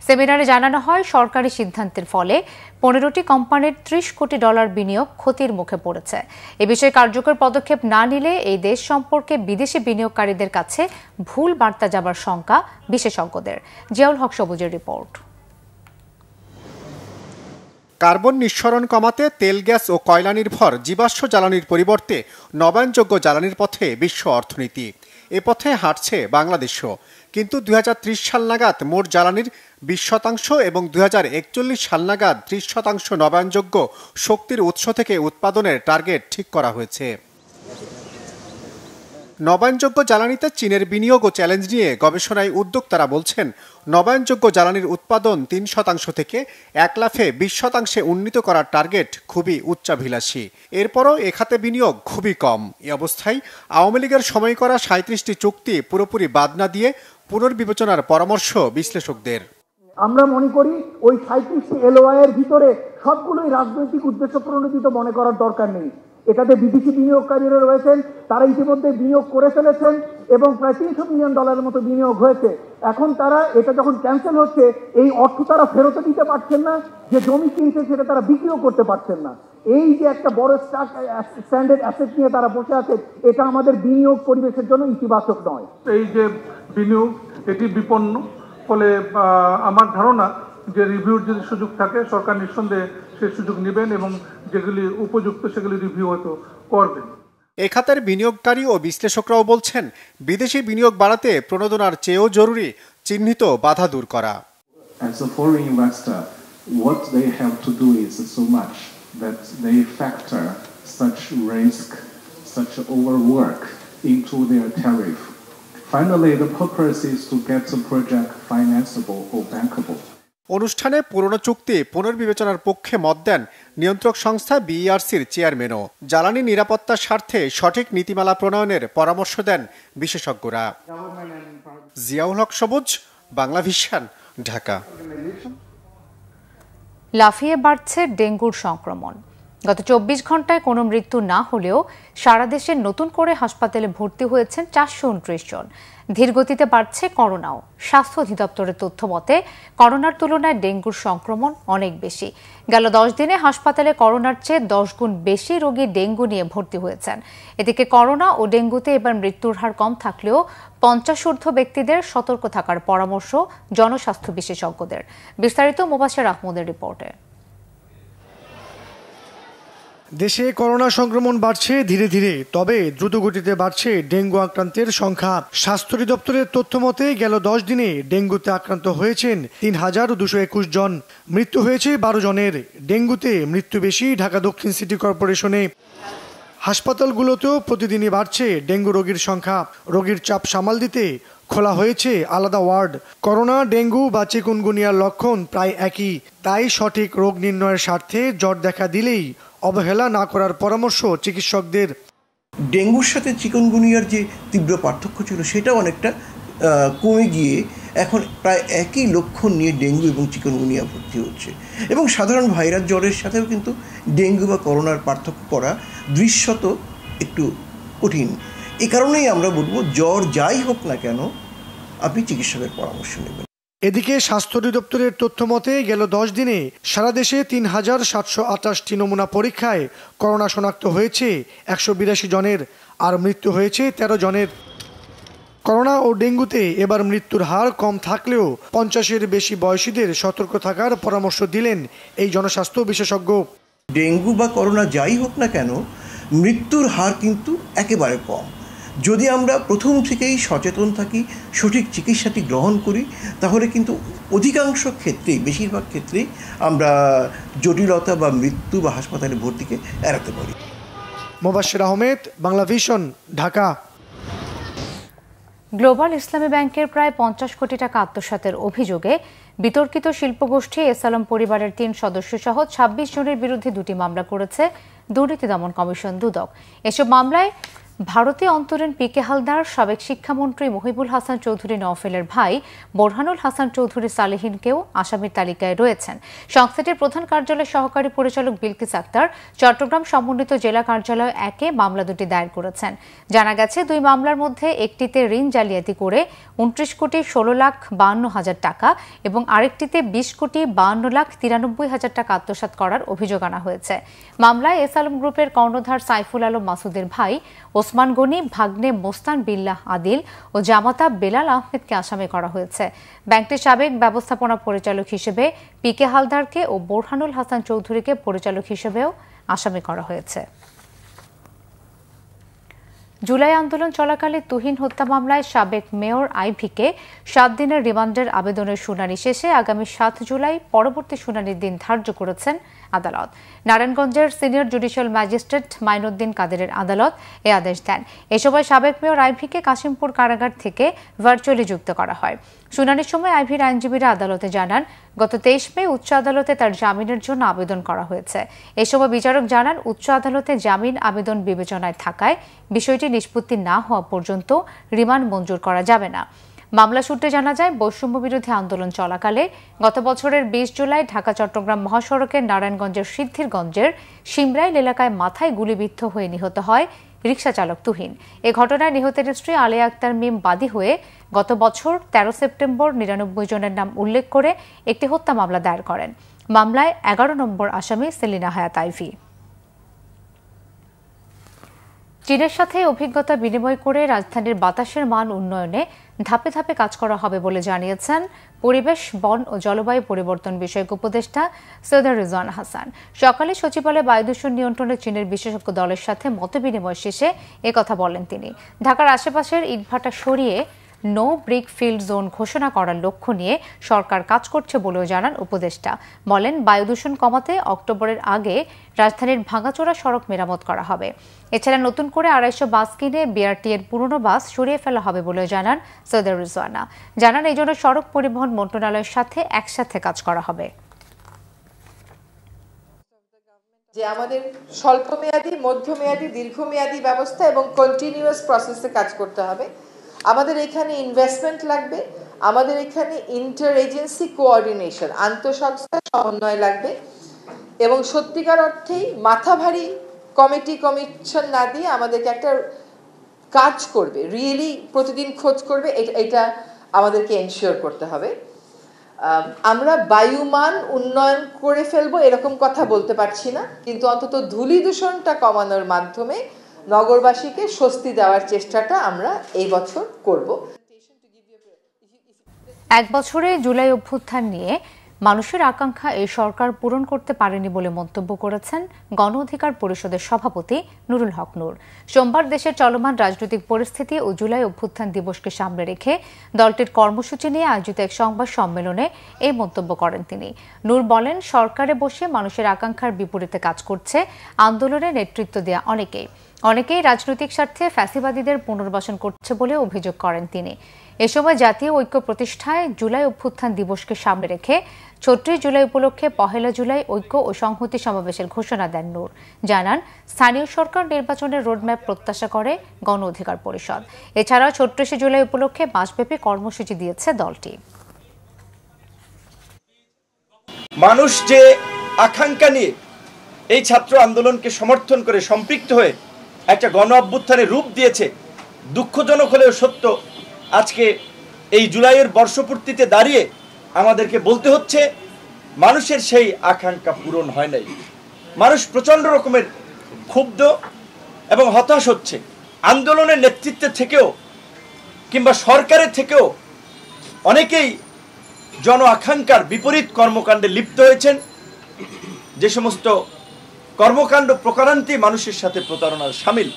Speaker 1: সেমিনারে জানানো হয়, সরকারি সিদ্ধান্তের ফলে 15টি কোম্পানির $30 কোটি বিনিয়োগ ক্ষতির মুখে পড়েছে। এ বিষয়ে কার্যকর পদক্ষেপ না নিলে এই দেশ সম্পর্কে বিদেশি বিনিয়োগকারীদের কাছে ভুল বার্তা যাবার শঙ্কা বিশেষজ্ঞদের। জিয়াউল হক সবুজের রিপোর্ট।
Speaker 8: কার্বন নিঃসরণ কমাতে তেল, গ্যাস ও কয়লা নির্ভর জীবাশ্ম জ্বালানির পরিবর্তে নবায়নযোগ্য জ্বালানির পথে বিশ্ব অর্থনীতি। এ পথে হাঁটছে বাংলাদেশও। কিন্তু 2030 সাল নাগাদ মোট জ্বালানির 20% এবং 2041 সাল নাগাদ 30% নবায়নযোগ্য শক্তির উৎস থেকে উৎপাদনের টার্গেট ঠিক করা হয়েছে। নবায়নযোগ্য জ্বালানিতে চীনের বিনিয়োগ ও চ্যালেঞ্জ নিয়ে গবেষণায় উদ্যোক্তারা বলছেন, নবায়নযোগ্য জ্বালানির উৎপাদন 3% থেকে 1 লাফে 20% উন্নীত করার টার্গেট খুবই উচ্চাভিলাষী। এরপরও এ খাতে বিনিয়োগ খুবই কম। এই অবস্থায় আওয়ামী লীগের সময় করা 37টি চুক্তি পুরোপুরি বাদ না দিয়ে পুনর্বিবেচনার পরামর্শ বিশ্লেষকদের।
Speaker 13: আমরা মনে করি ওই 37টি এলওআই এর ভিতরে সবগুলোই রাজনৈতিক উদ্দেশ্য প্রণোদিত মনে করার দরকার নেই। এটাতে বিদেশি বিনিয়োগকারীরা রয়েছেন, তারা ইতিমধ্যে বিনিয়োগ করে ফেলেছেন এবং প্রায় $300 মিলিয়ন মতো বিনিয়োগ হয়েছে। এখন তারা এটা যখন ক্যান্সেল হচ্ছে, এই অর্থ তারা ফেরত দিতে পারছেন না, যে জমি কিনছে সেটা তারা বিক্রিও করতে পারছেন না। এই যে একটা বড় স্ট্যান্ডার্ড অ্যাসেট নিয়ে তারা বসে আছে, এটা আমাদের বিনিয়োগ পরিবেশের জন্য ইতিবাচক নয়।
Speaker 14: এই যে বিনিয়োগ এটি বিপন্ন, ফলে আমার ধারণা যে রিভিউর যদি সুযোগ থাকে সরকার নিঃসন্দেহে সেই সুযোগ নেবেন এবং যেগুলি উপযুক্ত সেগুলি রিভিউ হয়তো করবেন।
Speaker 8: এ খাতের বিনিয়োগকারী ও বিশ্লেষকরাও বলছেন, বিদেশি বিনিয়োগ বাড়াতে প্রণোদনার চেয়েও জরুরি চিহ্নিত বাধা দূর করা।
Speaker 15: As a foreign investor, what they have to do is so much that they factor such risk, such overwork into their tariff. Finally, the purpose is to get the project financeable or bankable.
Speaker 8: অনুষ্ঠানে পুরনো চুক্তি পুনর্বিবেচনার পক্ষে মত দেন নিয়ন্ত্রক সংস্থা বিইআরসির চেয়ারম্যানও। জ্বালানি নিরাপত্তার স্বার্থে সঠিক নীতিমালা প্রণয়নের পরামর্শ দেন বিশেষজ্ঞরা। জিয়াউল হক সবুজ, বাংলাভিশন, ঢাকা।
Speaker 1: লাফিয়ে বাড়ছে ডেঙ্গুর সংক্রমণ। গত 24 ঘন্টায় কোনো মৃত্যু না হলেও সারা দেশে নতুন করে হাসপাতালে ভর্তি হয়েছেন 429 জন। ধীরগতিতে বাড়ছে করোনাও। স্বাস্থ্য অধিদপ্তরের তথ্য মতে করোনার তুলনায় ডেঙ্গুর সংক্রমণ অনেক বেশি। গেল 10 দিনে হাসপাতালে করোনার চেয়ে 10 গুণ বেশি রোগী ডেঙ্গু নিয়ে ভর্তি হয়েছেন। এদিকে করোনা ও ডেঙ্গুতে এবার মৃত্যুর হার কম থাকলেও 50 ঊর্ধ্ব ব্যক্তিদের সতর্ক থাকার পরামর্শ জনস্বাস্থ্য বিশেষজ্ঞদের। বিস্তারিত মুবাশির আহমদের রিপোর্টে।
Speaker 16: দেশে করোনা সংক্রমণ বাড়ছে ধীরে ধীরে, তবে দ্রুতগতিতে বাড়ছে ডেঙ্গু আক্রান্তের সংখ্যা। স্বাস্থ্য অধিদপ্তরের তথ্য মতে গেল 10 দিনে ডেঙ্গুতে আক্রান্ত হয়েছেন 3221 জন। মৃত্যু হয়েছে 12 জনের। ডেঙ্গুতে মৃত্যু বেশি ঢাকা দক্ষিণ সিটি কর্পোরেশনে। হাসপাতালগুলোতেও প্রতিদিনই বাড়ছে ডেঙ্গু রোগীর সংখ্যা। রোগীর চাপ সামাল দিতে খোলা হয়েছে আলাদা ওয়ার্ড। করোনা, ডেঙ্গু বা চিকুনগুনিয়ার লক্ষণ প্রায় একই, তাই সঠিক রোগ নির্ণয়ের স্বার্থে জ্বর দেখা দিলেই অবহেলা না করার পরামর্শ চিকিৎসকদের।
Speaker 17: ডেঙ্গুর সাথে চিকুনগুনিয়ার যে তীব্র পার্থক্য ছিল সেটা অনেকটা কমে গিয়ে এখন প্রায় একই লক্ষণ নিয়ে ডেঙ্গু এবং চিকুনগুনিয়া ভর্তি হচ্ছে। এবং সাধারণ ভাইরাস জ্বরের সাথেও কিন্তু ডেঙ্গু বা করোনার পার্থক্য করা দৃশ্যত একটু কঠিন। এ কারণেই আমরা বলবো, জ্বর যাই হোক না কেন আপনি চিকিৎসকের পরামর্শ নেবেন।
Speaker 16: এদিকে স্বাস্থ্য অধিদপ্তরের তথ্য মতে গেল 10 দিনে সারা দেশে 3728টি নমুনা পরীক্ষায় করোনা শনাক্ত হয়েছে 182 জনের, আর মৃত্যু হয়েছে 13 জনের। করোনা ও ডেঙ্গুতে এবার মৃত্যুর হার কম থাকলেও 50-এর বেশি বয়সীদের সতর্ক থাকার পরামর্শ দিলেন এই জনস্বাস্থ্য বিশেষজ্ঞ।
Speaker 17: ডেঙ্গু বা করোনা যাই হোক না কেন মৃত্যুর হার কিন্তু একেবারে কম। যদি আমরা প্রথম থেকেই সচেতন থাকি, সঠিক চিকিৎসাটি গ্রহণ করি, তাহলে কিন্তু অধিকাংশ ক্ষেত্রেই, বেশিরভাগ ক্ষেত্রেই আমরা জটিলতা বা মৃত্যু বা হাসপাতালে ভর্তিকে এড়াতে পারি।
Speaker 16: মুবাশির আহমেদ, বাংলাভিশন, ঢাকা।
Speaker 1: গ্লোবাল ইসলামী ব্যাংকের প্রায় 50 কোটি টাকা আত্মসাতের অভিযোগে বিতর্কিত শিল্পগোষ্ঠী এস আলম পরিবারের 3 সদস্য সহ 26 জনের বিরুদ্ধে 2টি মামলা করেছে দুর্নীতি দমন কমিশন দুদক। এসব মামলায় ভারতীয় অন্তরীণ পিকে হালদার, সাবেক শিক্ষামন্ত্রী মহিবুল হাসান চৌধুরী নওফেলের ভাই বোরহানুল হাসান চৌধুরী সালেহিনকেও আসামির তালিকায় রয়েছেন। সংস্থাটির প্রধান কার্যালয়ের সহকারী পরিচালক বিলকিস আক্তার চট্টগ্রাম সমন্বিত জেলা কার্যালয় 1-এ মামলা দুটি দায়ের করেছেন। জানা গেছে 2 মামলার মধ্যে একটিতে ঋণ জালিয়াতি করে 29,16,52,000 টাকা এবং আরেকটিতে 20,52,93,000 টাকা আত্মসাৎ করার অভিযোগ আনা হয়েছে। মামলায় এস আলম গ্রুপের কর্ণধার সাইফুল আলম মাসুদের ভাই ওসমান গনি, ভাগ্নে মোস্তান বিল্লাহ আদিল ও জামাতা বেলাল আহমেদকে আসামি করা হয়েছে। ব্যাংকটির সাবেক ব্যবস্থাপনা পরিচালক হিসেবে পিকে হালদারকে ও বোরহানুল হাসান চৌধুরীকে পরিচালক হিসেবেও আসামি করা হয়েছে। জুলাই আন্দোলন চলাকালে তুহিন হত্যা মামলায় সাবেক মেয়র আইভিকে 7 দিনের রিমান্ডের আবেদনের শুনানি শেষে আগামী 7 জুলাই পরবর্তী শুনানির দিন ধার্য করেছেন আদালত। নারায়ণগঞ্জের সিনিয়র জুডিশিয়াল ম্যাজিস্ট্রেট মাইনুদ্দিন কাদেরের আদালত এ আদেশ দেন। এ সময় সাবেক মেয়র আইভীকে কাশিমপুর কারাগার থেকে ভার্চুয়ালি যুক্ত করা হয়। শুনানির সময় আইভীর আইনজীবীরা আদালতে জানান, গত 23 মে উচ্চ আদালতে তার জামিনের জন্য আবেদন করা হয়েছে। এ সময় বিচারক জানান, উচ্চ আদালতে জামিন আবেদন বিবেচনায় থাকায় বিষয়টি নিষ্পত্তি না হওয়া পর্যন্ত রিমান্ড মঞ্জুর করা যাবে না। মামলা সূত্রে জানা যায়, বৈষম্য বিরোধী আন্দোলন চলাকালে গত বছরের 20 জুলাই ঢাকা চট্টগ্রাম মহাসড়কের নারায়ণগঞ্জের সিদ্ধিরগঞ্জের শিমরাইল এলাকায় মাথায় গুলিবিদ্ধ হয়ে নিহত হয় রিকশা চালক তুহিন। এ ঘটনায় নিহতের স্ত্রী আলিয়া আক্তার মিম বাদী হয়ে গত বছর 13 সেপ্টেম্বর 99 জনের নাম উল্লেখ করে একটি হত্যা মামলা দায়ের করেন। মামলায় 11 নম্বর আসামি সেলিনা হায়াত আইভী। চীনের সাথে অভিজ্ঞতা বিনিময় করে রাজধানীর বাতাসের মান উন্নয়নে ধাপে ধাপে কাজ করা হবে বলে জানিয়েছেন পরিবেশ, বন ও জলবায়ু পরিবর্তন বিষয়ক উপদেষ্টা সৈয়দ রিজওয়ান হাসান। সকালে সচিবালয়ে বায়ু দূষণ নিয়ন্ত্রণে চীনের বিশেষজ্ঞ দলের সাথে মতবিনিময় শেষে একথা বলেন তিনি। ঢাকার আশেপাশের ইটভাটা সরিয়ে নো ব্রিক ফিল্ড জোন ঘোষণা করার লক্ষ্য নিয়ে সরকার কাজ করছে বলেও জানান উপদেষ্টা। বলেন, বায়ু দূষণ কমাতে অক্টোবরের আগে রাজধানীর ভাঙাচোরা সড়ক মেরামত করা হবে। এছাড়া নতুন করে 250 বাস কিনে বিআরটি এর পুরনো বাস সরিয়ে ফেলা হবে বলেও জানান সৈয়দ রিজওয়ানা। জানান, এই জন্য সড়ক পরিবহন মন্ত্রণালয়ের সাথে একসাথে কাজ করা হবে।
Speaker 18: যে আমাদের স্বল্পমেয়াদী, মধ্যমেয়াদী, দীর্ঘমেয়াদী ব্যবস্থা এবং কন্টিনিউয়াস প্রসেসে কাজ করতে হবে। আমাদের এখানে ইনভেস্টমেন্ট লাগবে, আমাদের এখানে ইন্টার এজেন্সি কোঅর্ডিনেশন, আন্তঃসংস্থা সমন্বয় লাগবে এবং সত্যিকার অর্থেই মাথা ভারী কমিশন না দিয়ে আমাদেরকে একটা কাজ করবে, রিয়েলি প্রতিদিন খোঁজ করবে, এটা আমাদেরকে এনশিওর করতে হবে। আমরা বায়ুমান উন্নয়ন করে ফেলবো এরকম কথা বলতে পারছি না, কিন্তু অন্তত ধূলি দূষণটা কমানোর মাধ্যমে নগরবাসীকে স্বস্তি দেওয়ার চেষ্টাটা আমরা এই বছর করব।
Speaker 1: এক বছরে জুলাই অভ্যুত্থান নিয়ে মানুষের আকাঙ্ক্ষা এই সরকার পূরণ করতে পারেনি বলে মন্তব্য করেছেন গণ অধিকার পরিষদের সভাপতি নুরুল হক নূর। সোমবার দেশের চলমান রাজনৈতিক পরিস্থিতি ও জুলাই অভ্যুত্থান দিবসকে সামনে রেখে দলটির কর্মসূচি নিয়ে আয়োজিত এক সংবাদ সম্মেলনে এই মন্তব্য করেন তিনি। নূর বলেন, সরকারে বসে মানুষের আকাঙ্ক্ষার বিপরীতে কাজ করছে আন্দোলনে নেতৃত্ব দেয়া অনেকেই রাজনৈতিক স্বার্থে ফ্যাসিবাদীদের পুনর্বাসন করছে বলে অভিযোগ করেন তিনি। এ সময় জাতীয় ঐক্য প্রতিষ্ঠায় জুলাই অভ্যুত্থান দিবসকে সামনে রেখে ৩৬ জুলাই উপলক্ষে 1 জুলাই ঐক্য ও সংহতি সমাবেশের ঘোষণা দেন নূর। জানান, স্থানীয় সরকার নির্বাচনের রোডম্যাপ প্রত্যাশা করে গণ অধিকার পরিষদ। এছাড়াও ৩৬ জুলাই উপলক্ষে মাসব্যাপী কর্মসূচি দিয়েছে দলটি।
Speaker 19: মানুষ যে আকাঙ্ক্ষা নিয়ে এই ছাত্র আন্দোলনকে সমর্থন করে সম্পৃক্ত হয়ে একটা গণ অভ্যুত্থানের রূপ দিয়েছে, দুঃখজনক হলেও সত্য, আজকে এই জুলাইয়ের বর্ষপূর্তিতে দাঁড়িয়ে আমাদেরকে বলতে হচ্ছে মানুষের সেই আকাঙ্ক্ষা পূরণ হয় নাই। মানুষ প্রচণ্ড রকমের ক্ষুব্ধ এবং হতাশ হচ্ছে। আন্দোলনের নেতৃত্বে থেকেও কিংবা সরকারের থেকেও অনেকেই জন আকাঙ্ক্ষার বিপরীত কর্মকাণ্ডে লিপ্ত হয়েছেন। যে সমস্ত কর্মকাণ্ড প্রকারান্তি মানুষের সাথে প্রতারণার শামিল।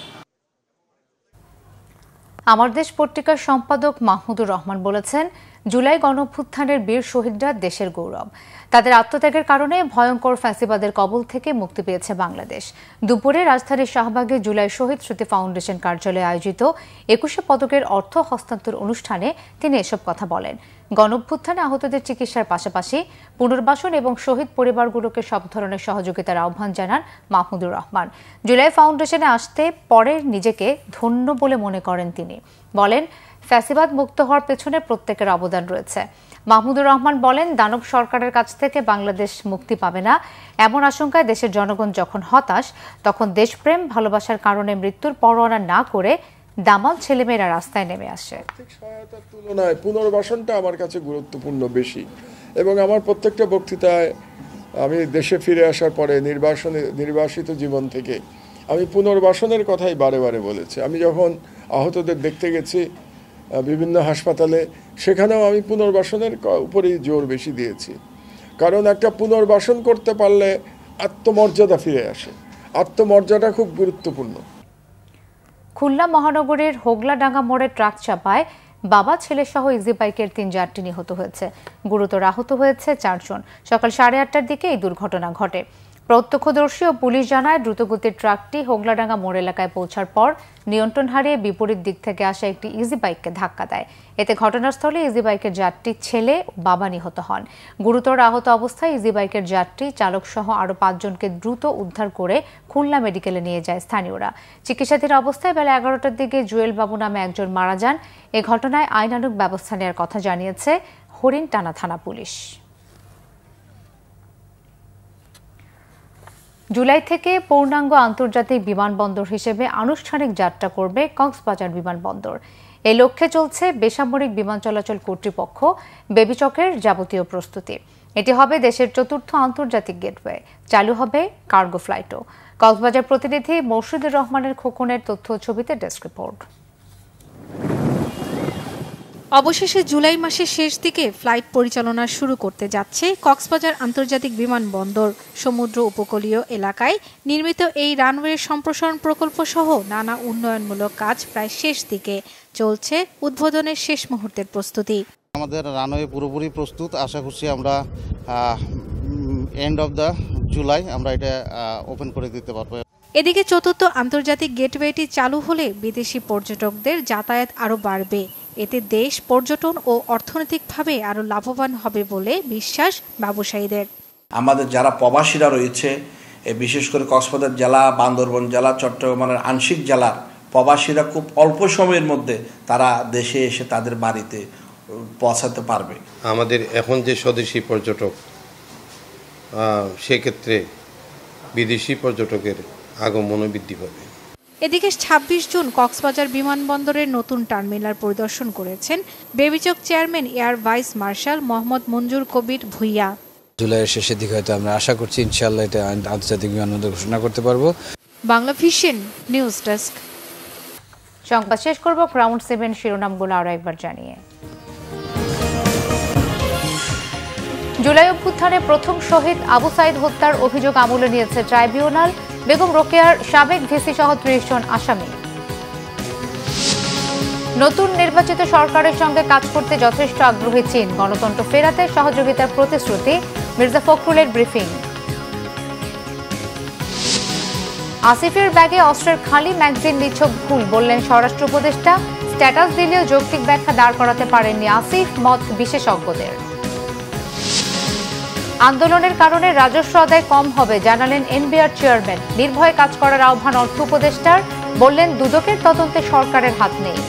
Speaker 1: আমার দেশ পত্রিকার সম্পাদক মাহমুদুর রহমান বলেছেন, জুলাই গণঅভ্যুত্থানের বীর শহীদরা দেশের গৌরব। তাদের আত্মত্যাগের কারণে ভয়ঙ্কর ফ্যাসিবাদের কবল থেকে মুক্তি পেয়েছে বাংলাদেশ। দুপুরে রাজধানীর শাহবাগে জুলাই শহীদ স্মৃতি ফাউন্ডেশন কার্যালয়ে আয়োজিত 21 পদকের অর্থ হস্তান্তর অনুষ্ঠানে তিনি এসব কথা বলেন। গণঅভ্যুত্থানে আহতদের চিকিৎসার পাশাপাশি পুনর্বাসন এবং শহীদ পরিবারগুলোকে সব ধরনের সহযোগিতার আহ্বান জানান মাহমুদুর রহমান। জুলাই ফাউন্ডেশনে আসতে পরে নিজেকে ধন্য বলে মনে করেন তিনি। বলেন, ফ্যাসিবাদ মুক্ত হওয়ার পেছনে প্রত্যেকের অবদান রয়েছে। মাহমুদুর রহমান বলেন, দানব সরকারের কাছ থেকে বাংলাদেশ মুক্তি পাবে না এমন আশঙ্কায় দেশের জনগণ যখন হতাশ, তখন দেশপ্রেম ভালোবাসার কারণে মৃত্যুর পরোয়ানা না করে দামাল ছেলেমেয়েরা রাস্তায় নেমে আসে।
Speaker 20: সহায়তার তুলনায় পুনর্বাসনটা আমার কাছে গুরুত্বপূর্ণ বেশি, এবং আমার প্রত্যেকটা বক্তৃতায় আমি দেশে ফিরে আসার পরে নির্বাসিত জীবন থেকে আমি পুনর্বাসনের কথাই বারে বারে বলেছি। আমি যখন আহতদের দেখতে গেছি বিভিন্ন হাসপাতালে, সেখানেও আমি পুনর্বাসনের উপরেই জোর বেশি দিয়েছি। কারণ একটা পুনর্বাসন করতে পারলে আত্মমর্যাদা ফিরে আসে। আত্মমর্যাদা খুব গুরুত্বপূর্ণ।
Speaker 1: খুলনা মহানগরীর হোগলাডাঙ্গা মোড়ে ট্রাক চাপায় বাবা ছেলে সহ ইজি বাইকের 3 যাত্রী নিহত হয়েছে। গুরুতর আহত হয়েছে 4 জন। সকাল 8:30টার দিকে এই দুর্ঘটনা ঘটে। প্রত্যক্ষদর্শী ও পুলিশ জানায় দ্রুতগতির ট্রাকটি হোগলাডাঙ্গা মোড় এলাকায় পৌঁছার পর নিয়ন্ত্রণ হারিয়ে বিপরীত দিক থেকে আসা একটি ইজি বাইককে ধাক্কা দেয়। এতে ঘটনাস্থলে ইজি বাইকের যাত্রী ছেলে ও বাবা নিহত হন। গুরুতর আহত অবস্থায় ইজি বাইকের যাত্রী চালক সহ আরও 5 জনকে দ্রুত উদ্ধার করে খুলনা মেডিকেলে নিয়ে যায় স্থানীয়রা। চিকিৎসাধীন অবস্থায় বেলা 11টার দিকে জুয়েল বাবু নামে একজন মারা যান। এ ঘটনায় আইনানুগ ব্যবস্থা নেওয়ার কথা জানিয়েছে হরিণটানা থানা পুলিশ। জুলাই থেকে পূর্ণাঙ্গ আন্তর্জাতিক বিমানবন্দর হিসেবে আনুষ্ঠানিক যাত্রা করবে কক্সবাজার বিমানবন্দর। এই লক্ষ্যে চলছে বেসামরিক বিমান চলাচল কর্তৃপক্ষ বেবিচকের যাবতীয় প্রস্তুতি। এটি হবে দেশের ৪র্থ আন্তর্জাতিক গেটওয়ে। চালু হবে কার্গো ফ্লাইটও। কক্সবাজার প্রতিনিধি মর্শিদুর রহমানের খোকনের তথ্য ছবিতে ডেস্ক রিপোর্ট।
Speaker 21: অবশেষে জুলাই মাসের শেষ দিকে ফ্লাইট পরিচালনা শুরু করতে যাচ্ছে কক্সবাজার আন্তর্জাতিক বিমানবন্দর। সমুদ্র উপকূলীয় এলাকায় নির্মিত এই রানওয়ের সম্প্রসারণ প্রকল্প সহ নানা উন্নয়নমূলক কাজ প্রায় শেষ দিকে। চলছে উদ্বোধনের শেষ মুহূর্তের প্রস্তুতি।
Speaker 22: আমাদের রানওয়ে পুরোপুরি প্রস্তুত। আশা করছি আমরা এন্ড অফ দ্য জুলাই আমরা এটা ওপেন করে দিতে পারবো।
Speaker 21: এদিকে ৪র্থ আন্তর্জাতিক গেটওয়েটি চালু হলে বিদেশি পর্যটকদের যাতায়াত আরও বাড়বে। এতে দেশ পর্যটন ও অর্থনৈতিকভাবে আরও লাভবান হবে বলে বিশ্বাস ব্যবসায়ীদের।
Speaker 23: আমাদের যারা প্রবাসীরা রয়েছে, বিশেষ করে কক্সবাজার জেলা, বান্দরবান জেলা, চট্টগ্রামের আংশিক জেলার প্রবাসীরা খুব অল্প সময়ের মধ্যে তারা দেশে এসে তাদের বাড়িতে পৌঁছাতে পারবে।
Speaker 24: আমাদের এখন যে স্বদেশি পর্যটক, সেক্ষেত্রে বিদেশি পর্যটকের আগমনও বৃদ্ধি পাবে।
Speaker 21: এদিকে ২৬ জুন কক্সবাজার বিমানবন্দরের নতুন টার্মিনাল পরিদর্শন করেছেন বেবিচক chairman air vice marshal Mohammad Manjur Kabir Bhuiyan.
Speaker 25: জুলাইয়ের শেষের দিকে হয়তো আমরা আশা করছি ইনশাআল্লাহ এটা আন্তর্জাতিক বিমানবন্দর ঘোষণা করতে পারবো।
Speaker 21: Bangla vision news desk.
Speaker 1: সংবাদ শেষ করব গ্রাউন্ড 7 শিরোনামগুলো আরো একবার জানিয়ে। জুলাই অভ্যুত্থানে প্রথম শহীদ আবু সাইদ হত্যার অভিযোগ আমলে নিয়েছে ট্রাইব্যুনাল। বেগম রোকেয়ার সাবেক ভিসি সহ ৩০ জন আসামি। নতুন নির্বাচিত সরকারের সঙ্গে কাজ করতে যথেষ্ট আগ্রহী চীন। গণতন্ত্র ফেরাতে সহযোগিতার প্রতিশ্রুতি মির্জা ফখরুলের ব্রিফিং। আসিফের ব্যাগে অস্ত্রের খালি ম্যাগাজিন নিছক ভুল বললেন স্বরাষ্ট্র উপদেষ্টা। স্ট্যাটাস দিলেও যৌক্তিক ব্যাখ্যা দাঁড় করাতে পারেননি আসিফ, মত বিশেষজ্ঞদের। আন্দোলনের কারণে রাজস্ব আদায় কম হবে জানালেন এনবিআর চেয়ারম্যান। নির্ভয়ে কাজ করার আহ্বান অর্থ উপদেষ্টার। বললেন দুদকের তদন্তে সরকারের হাত নেই।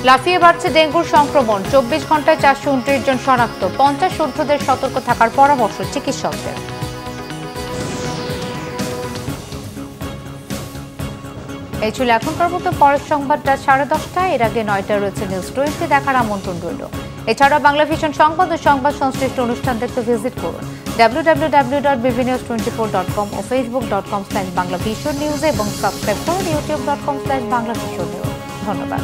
Speaker 1: লাফিয়ে বাড়ছে ডেঙ্গুর সংক্রমণ। ২৪ ঘন্টায় ৪২৯ জন শনাক্ত। ৫০ ঊর্ধ্বদের সতর্ক থাকার পরামর্শ চিকিৎসকদের। এই ছিল এখনকার মতো। পরের সংবাদটা 10:30। এর আগে 9টায় রয়েছে নিউজ 20 দেখার আমন্ত্রণ রইল। এছাড়া বাংলা ভিশন সংবাদ ও সংবাদ সংশ্লিষ্ট অনুষ্ঠান দেখতে ভিজিট করুন www.bbnews24.com ও facebook.com/বাংলাভিশন নিউজ এবং সাবস্ক্রাইব করুন youtube.com/বাংলাভিশন নিউজ। ধন্যবাদ।